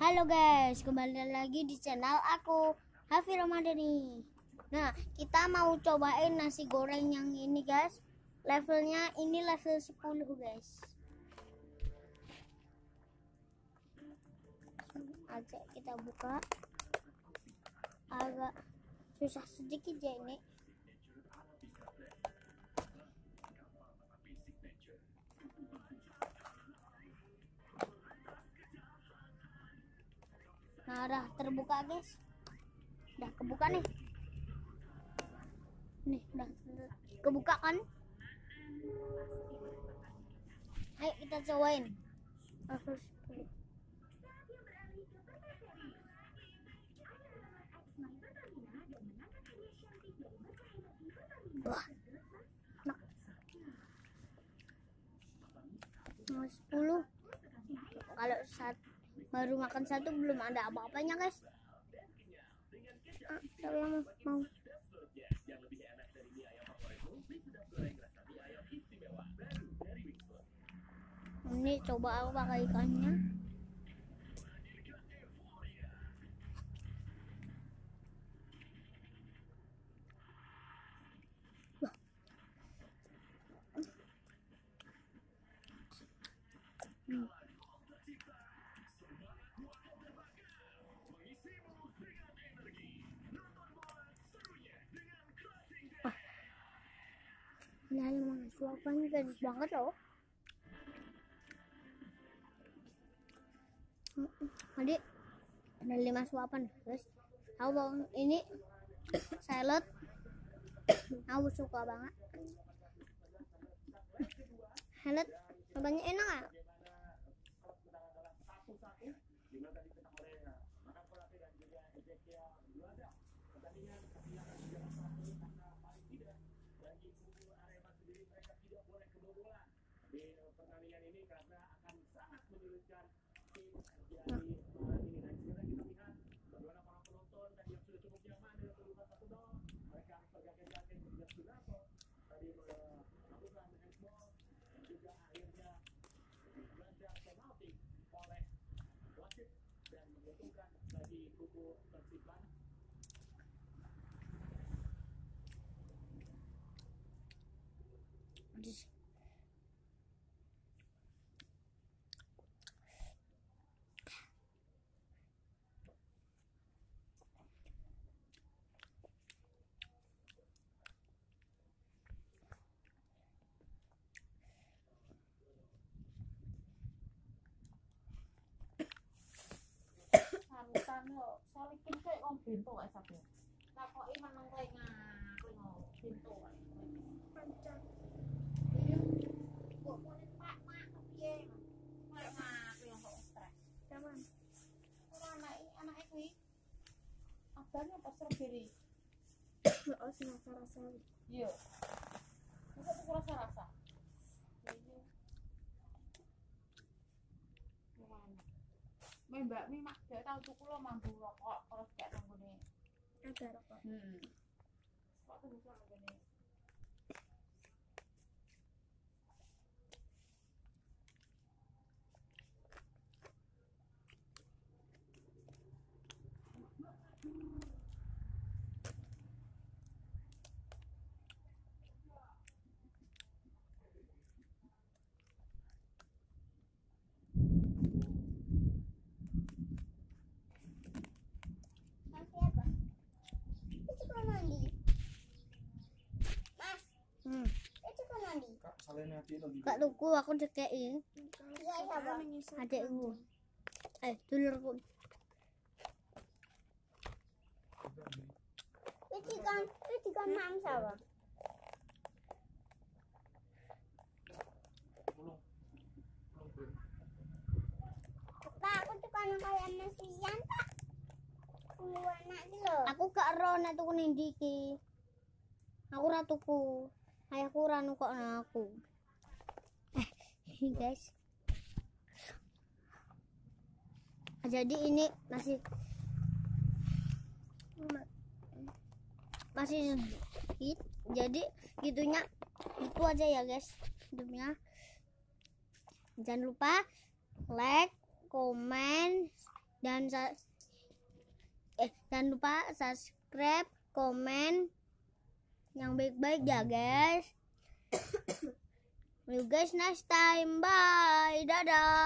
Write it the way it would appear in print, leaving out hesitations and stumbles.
Halo guys, kembali lagi di channel aku, Hafi Ramadhani. Nah, kita mau cobain nasi goreng yang ini guys. Levelnya ini level 10 guys. Aja kita buka. Agak susah sedikit ya ini. Nah, udah terbuka guys. Udah kebuka nih. Nih, udah kebuka kan? Ayo kita cobain. Wah. Nah. 10. Kalau baru makan satu belum ada apa-apanya guys. Mau. Ini coba aku pakai ikannya. Nah, emang suapannya gadis banget loh. Tadi ada 5 suapan guys. Aku bawang ini salad. Aku suka banget. Salad banyak enak ya. Solikin kayak om pintu kayak sapi. Takoki meneng kowe ngaku pintu kayak. Pancen. Iya. Kok kulit Pak piye? Kayak ngaku yang kok stres. Jaman. Ora anake kuwi. Abane apa strawberry? Oh, sing rasa. Iya. Kok rasa-rasa. Iya. Mbak Mi mak gak tau tuku lo mambu rokok terus kayak tanggune. Ada rokok. Kok tuku tanggune. Kak tuku aku dikei. Iya siapa? Adekku. Dulurku. Iki kan mam siapa? Kak, aku tekan kayak mesian tak? Warna iki lho. Aku gak ero nek tuku ning ndi iki. Aku ora tuku. Ayahku ora nukokno aku. Guys. Jadi ini masih sedikit. Jadi gitunya itu aja ya guys. Jangan lupa like, komen, Dan jangan lupa subscribe, komen yang baik-baik ya guys. See you guys next time. Bye. Dadah.